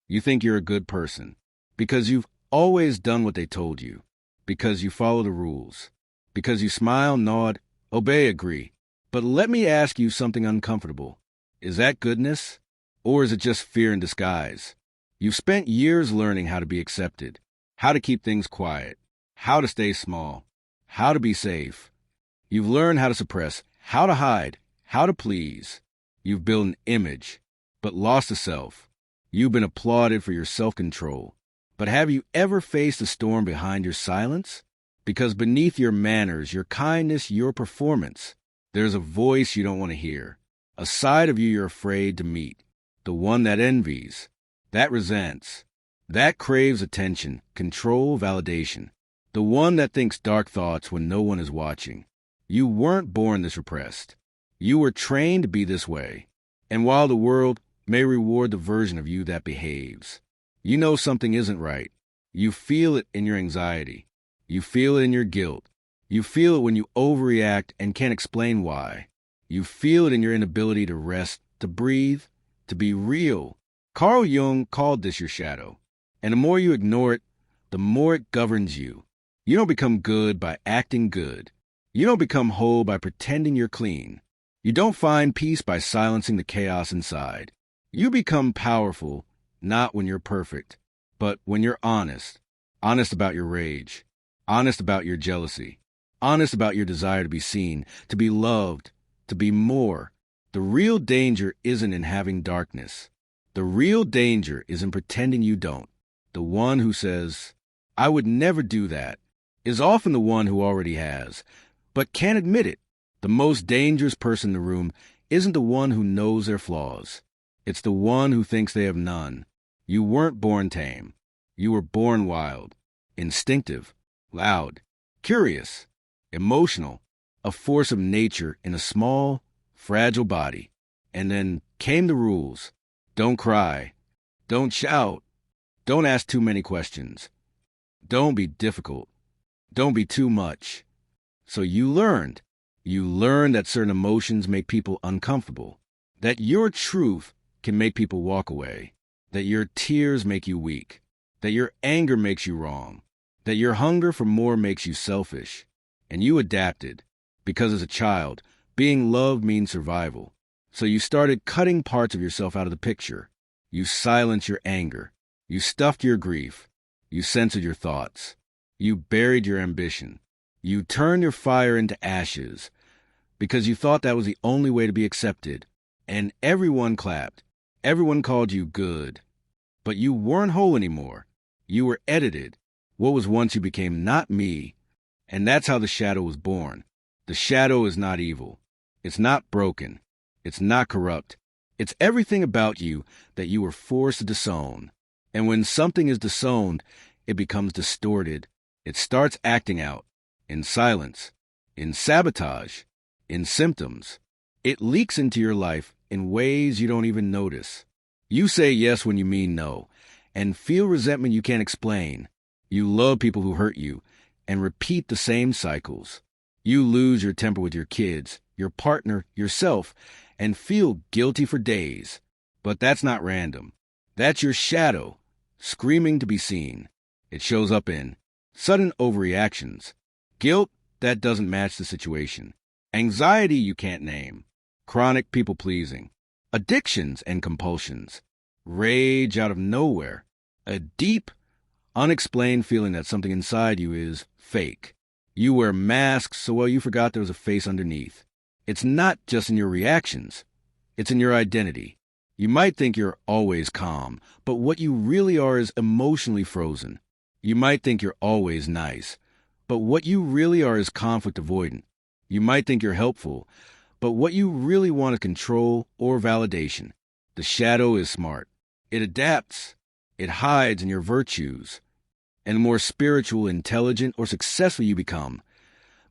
You think you're a good person because you've always done what they told you, because you follow the rules, because you smile, nod, obey, agree. But let me ask you something uncomfortable. Is that goodness? Or is it just fear in disguise? You've spent years learning how to be accepted, how to keep things quiet, how to stay small, how to be safe. You've learned how to suppress, how to hide, how to please. You've built an image, but lost a self. You've been applauded for your self-control. But have you ever faced the storm behind your silence? Because beneath your manners, your kindness, your performance, there's a voice you don't want to hear, a side of you you're afraid to meet, the one that envies, that resents, that craves attention, control, validation, the one that thinks dark thoughts when no one is watching. You weren't born this repressed. You were trained to be this way. And while the world may reward the version of you that behaves, you know something isn't right. You feel it in your anxiety. You feel it in your guilt. You feel it when you overreact and can't explain why. You feel it in your inability to rest, to breathe, to be real. Carl Jung called this your shadow. And the more you ignore it, the more it governs you. You don't become good by acting good. You don't become whole by pretending you're clean. You don't find peace by silencing the chaos inside. You become powerful, not when you're perfect, but when you're honest. Honest about your rage. Honest about your jealousy. Honest about your desire to be seen, to be loved, to be more. The real danger isn't in having darkness. The real danger is in pretending you don't. The one who says, "I would never do that," is often the one who already has, but can't admit it. The most dangerous person in the room isn't the one who knows their flaws. It's the one who thinks they have none. You weren't born tame. You were born wild, instinctive, loud, curious, emotional, a force of nature in a small, fragile body. And then came the rules. Don't cry. Don't shout. Don't ask too many questions. Don't be difficult. Don't be too much. So you learned. You learned that certain emotions make people uncomfortable, that your truth can make people walk away, that your tears make you weak, that your anger makes you wrong, that your hunger for more makes you selfish. And you adapted, because as a child, being loved means survival. So you started cutting parts of yourself out of the picture. You silenced your anger. You stuffed your grief. You censored your thoughts. You buried your ambition. You turned your fire into ashes because you thought that was the only way to be accepted. And everyone clapped. Everyone called you good. But you weren't whole anymore. You were edited. What was once you became not me. And that's how the shadow was born. The shadow is not evil. It's not broken. It's not corrupt. It's everything about you that you were forced to disown. And when something is disowned, it becomes distorted. It starts acting out in silence, in sabotage, in symptoms. It leaks into your life in ways you don't even notice. You say yes when you mean no, and feel resentment you can't explain. You love people who hurt you, and repeat the same cycles. You lose your temper with your kids, your partner, yourself, and feel guilty for days. But that's not random. That's your shadow, screaming to be seen. It shows up in sudden overreactions, guilt that doesn't match the situation, anxiety you can't name, chronic people-pleasing, addictions and compulsions, rage out of nowhere, a deep, unexplained feeling that something inside you is fake. You wear masks so well you forgot there was a face underneath. It's not just in your reactions. It's in your identity. You might think you're always calm, but what you really are is emotionally frozen. You might think you're always nice, but what you really are is conflict avoidant. You might think you're helpful, but what you really want is control or validation. The shadow is smart. It adapts. It hides in your virtues. And the more spiritual, intelligent, or successful you become,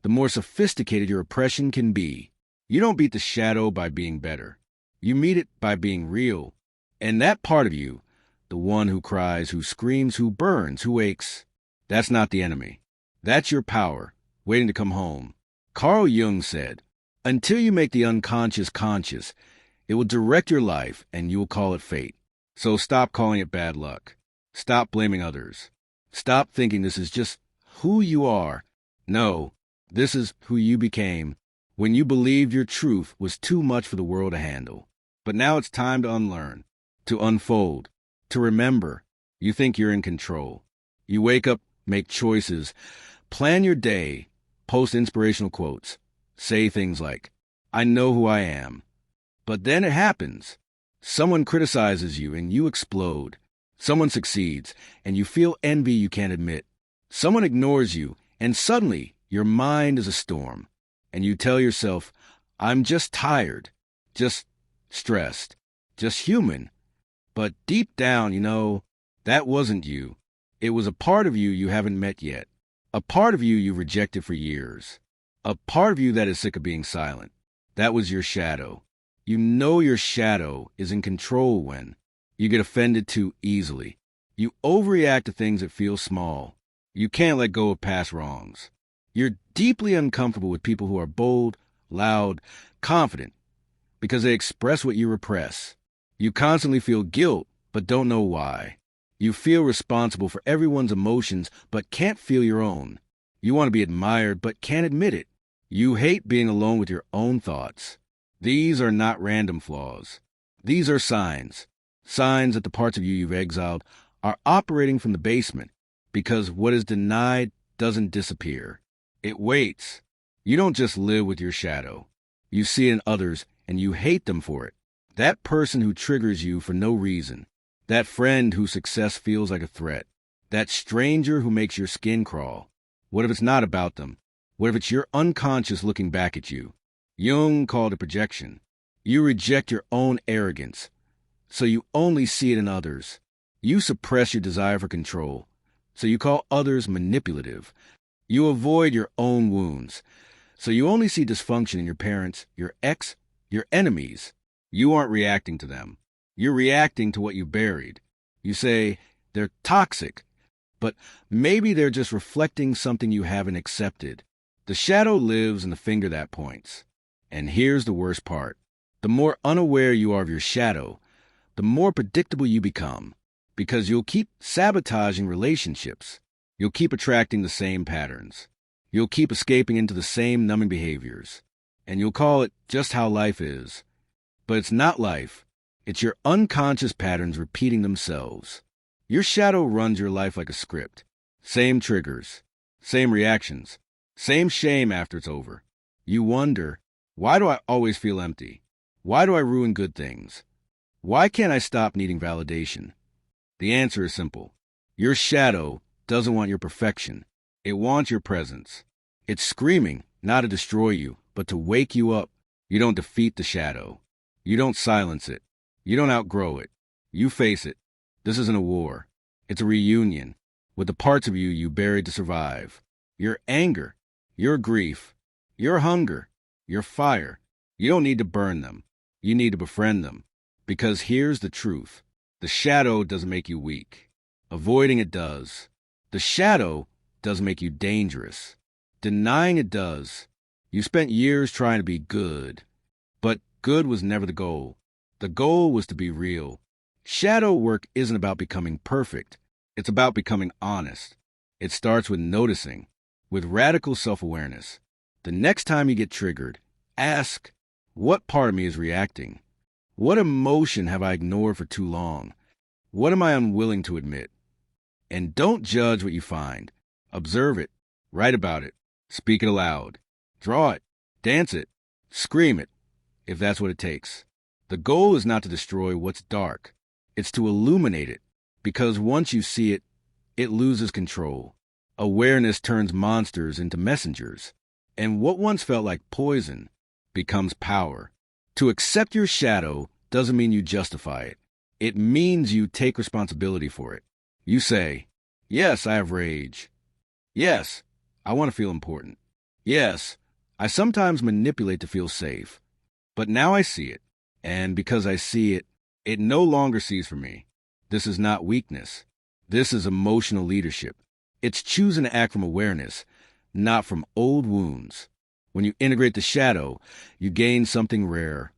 the more sophisticated your oppression can be. You don't beat the shadow by being better. You meet it by being real. And that part of you, the one who cries, who screams, who burns, who aches, that's not the enemy. That's your power, waiting to come home. Carl Jung said, "Until you make the unconscious conscious, it will direct your life and you will call it fate." So stop calling it bad luck. Stop blaming others. Stop thinking this is just who you are. No, this is who you became when you believed your truth was too much for the world to handle. But now it's time to unlearn, to unfold, to remember. You think you're in control. You wake up, make choices, plan your day, post inspirational quotes, say things like, I know who I am. But then it happens. Someone criticizes you and you explode. Someone succeeds and you feel envy you can't admit. Someone ignores you and suddenly your mind is a storm. And you tell yourself, I'm just tired, just stressed, just human. But deep down, that wasn't you. It was a part of you you haven't met yet. A part of you rejected for years. A part of you that is sick of being silent. That was your shadow. You know your shadow is in control when you get offended too easily. You overreact to things that feel small. You can't let go of past wrongs. You're deeply uncomfortable with people who are bold, loud, confident, because they express what you repress. You constantly feel guilt, but don't know why. You feel responsible for everyone's emotions, but can't feel your own. You want to be admired, but can't admit it. You hate being alone with your own thoughts. These are not random flaws. These are signs. Signs that the parts of you you've exiled are operating from the basement, because what is denied doesn't disappear. It waits. You don't just live with your shadow. You see it in others, and you hate them for it. That person who triggers you for no reason. That friend whose success feels like a threat. That stranger who makes your skin crawl. What if it's not about them? What if it's your unconscious looking back at you? Jung called it projection. You reject your own arrogance, so you only see it in others. You suppress your desire for control, so you call others manipulative. You avoid your own wounds, so you only see dysfunction in your parents, your ex, your enemies. You aren't reacting to them. You're reacting to what you buried. You say, they're toxic, but maybe they're just reflecting something you haven't accepted. The shadow lives in the finger that points. And here's the worst part. The more unaware you are of your shadow, the more predictable you become, because you'll keep sabotaging relationships. You'll keep attracting the same patterns. You'll keep escaping into the same numbing behaviors. And you'll call it just how life is. But it's not life. It's your unconscious patterns repeating themselves. Your shadow runs your life like a script. Same triggers, same reactions, same shame after it's over. You wonder, why do I always feel empty? Why do I ruin good things? Why can't I stop needing validation? The answer is simple. Your shadow doesn't want your perfection. It wants your presence. It's screaming, not to destroy you, but to wake you up. You don't defeat the shadow. You don't silence it. You don't outgrow it. You face it. This isn't a war. It's a reunion with the parts of you you buried to survive. Your anger, your grief, your hunger, your fire. You don't need to burn them. You need to befriend them. Because here's the truth. The shadow doesn't make you weak. Avoiding it does. The shadow does make you dangerous. Denying it does. You spent years trying to be good. But good was never the goal. The goal was to be real. Shadow work isn't about becoming perfect. It's about becoming honest. It starts with noticing, with radical self-awareness. The next time you get triggered, ask, what part of me is reacting? What emotion have I ignored for too long? What am I unwilling to admit? And don't judge what you find. Observe it. Write about it. Speak it aloud. Draw it. Dance it. Scream it, if that's what it takes. The goal is not to destroy what's dark. It's to illuminate it, because once you see it, it loses control. Awareness turns monsters into messengers, and what once felt like poison becomes power. To accept your shadow doesn't mean you justify it. It means you take responsibility for it. You say, yes, I have rage. Yes, I want to feel important. Yes, I sometimes manipulate to feel safe. But now I see it, and because I see it, it no longer sees for me. This is not weakness. This is emotional leadership. It's choosing to act from awareness, not from old wounds. When you integrate the shadow, you gain something rare.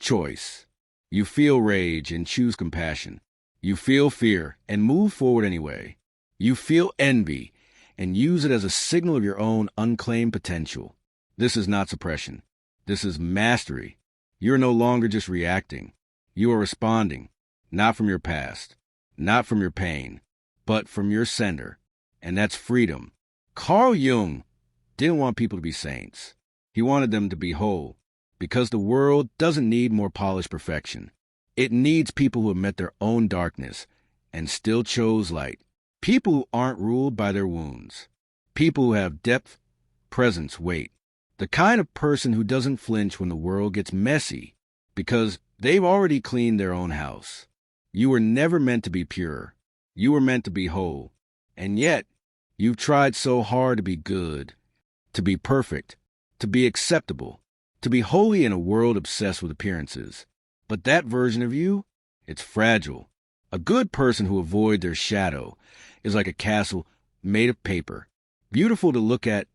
Choice. You feel rage and choose compassion. You feel fear and move forward anyway. You feel envy and use it as a signal of your own unclaimed potential. This is not suppression. This is mastery. You're no longer just reacting. You are responding, not from your past, not from your pain, but from your center. And that's freedom. Carl Jung didn't want people to be saints. He wanted them to be whole, because the world doesn't need more polished perfection. It needs people who have met their own darkness and still chose light. People who aren't ruled by their wounds. People who have depth, presence, weight. The kind of person who doesn't flinch when the world gets messy, because they've already cleaned their own house. You were never meant to be pure. You were meant to be whole. And yet, you've tried so hard to be good, to be perfect, to be acceptable, to be holy in a world obsessed with appearances. But that version of you, it's fragile. A good person who avoids their shadow is like a castle made of paper, beautiful to look at,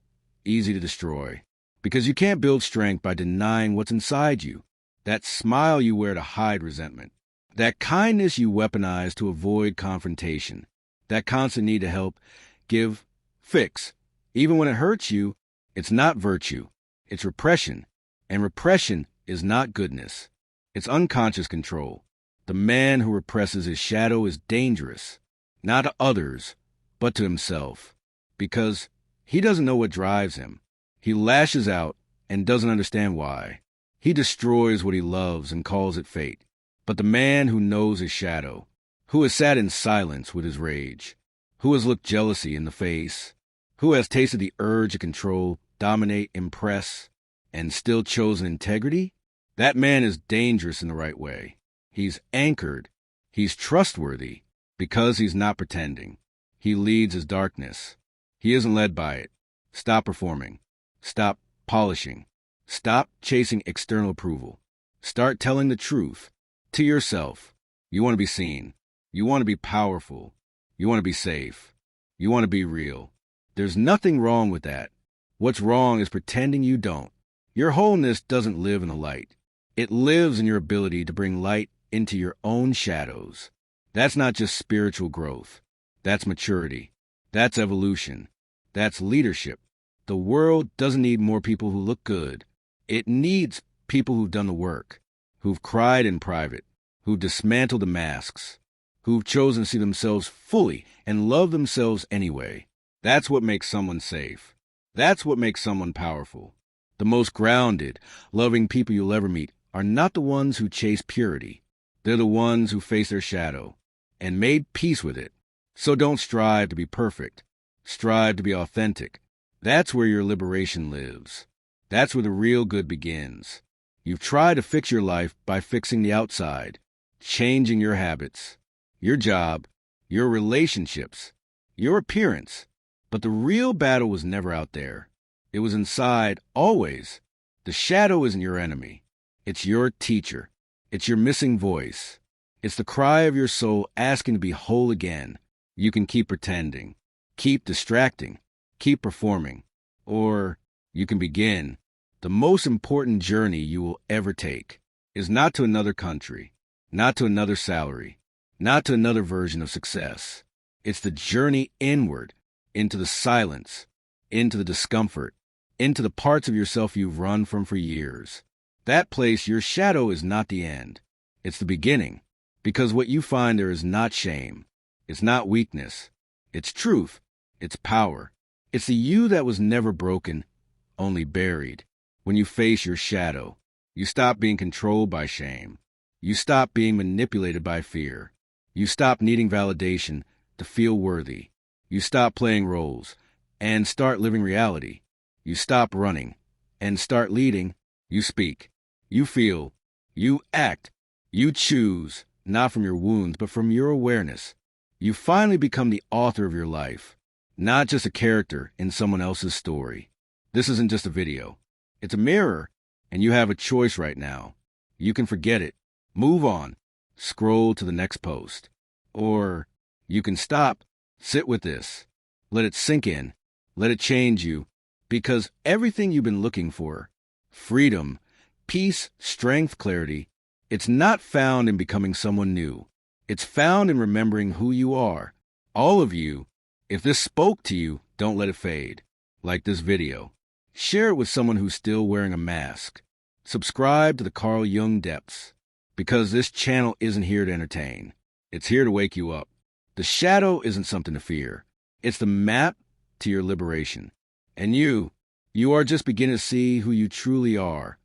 easy to destroy, because you can't build strength by denying what's inside you. That smile you wear to hide resentment, that kindness you weaponize to avoid confrontation, that constant need to help, give, fix. Even when it hurts you, it's not virtue, it's repression. And repression is not goodness. It's unconscious control. The man who represses his shadow is dangerous, not to others, but to himself, because he doesn't know what drives him. He lashes out and doesn't understand why. He destroys what he loves and calls it fate. But the man who knows his shadow, who has sat in silence with his rage, who has looked jealousy in the face, who has tasted the urge to control, dominate, impress, and still chosen integrity, that man is dangerous in the right way. He's anchored. He's trustworthy because he's not pretending. He leads his darkness. He isn't led by it. Stop performing. Stop polishing. Stop chasing external approval. Start telling the truth to yourself. You want to be seen. You want to be powerful. You want to be safe. You want to be real. There's nothing wrong with that. What's wrong is pretending you don't. Your wholeness doesn't live in the light. It lives in your ability to bring light into your own shadows. That's not just spiritual growth. That's maturity. That's evolution. That's leadership. The world doesn't need more people who look good. It needs people who've done the work, who've cried in private, who've dismantled the masks, who've chosen to see themselves fully and love themselves anyway. That's what makes someone safe. That's what makes someone powerful. The most grounded, loving people you'll ever meet are not the ones who chase purity. They're the ones who face their shadow and made peace with it. So don't strive to be perfect. Strive to be authentic. That's where your liberation lives. That's where the real good begins. You've tried to fix your life by fixing the outside, changing your habits, your job, your relationships, your appearance. But the real battle was never out there. It was inside, always. The shadow isn't your enemy. It's your teacher. It's your missing voice. It's the cry of your soul asking to be whole again. You can keep pretending, keep distracting, keep performing, or you can begin. The most important journey you will ever take is not to another country, not to another salary, not to another version of success. It's the journey inward, into the silence, into the discomfort, into the parts of yourself you've run from for years. That place, your shadow, is not the end. It's the beginning, because what you find there is not shame. It's not weakness. It's truth. It's power. It's the you that was never broken, only buried. When you face your shadow, you stop being controlled by shame. You stop being manipulated by fear. You stop needing validation to feel worthy. You stop playing roles and start living reality. You stop running and start leading. You speak. You feel. You act. You choose, not from your wounds, but from your awareness. You finally become the author of your life, not just a character in someone else's story. This isn't just a video. It's a mirror, and you have a choice right now. You can forget it, move on, scroll to the next post. Or you can stop, sit with this, let it sink in, let it change you, because everything you've been looking for, freedom, peace, strength, clarity, it's not found in becoming someone new. It's found in remembering who you are. All of you. If this spoke to you, don't let it fade. Like this video. Share it with someone who's still wearing a mask. Subscribe to the Carl Jung Depths, because this channel isn't here to entertain. It's here to wake you up. The shadow isn't something to fear. It's the map to your liberation. And you are just beginning to see who you truly are.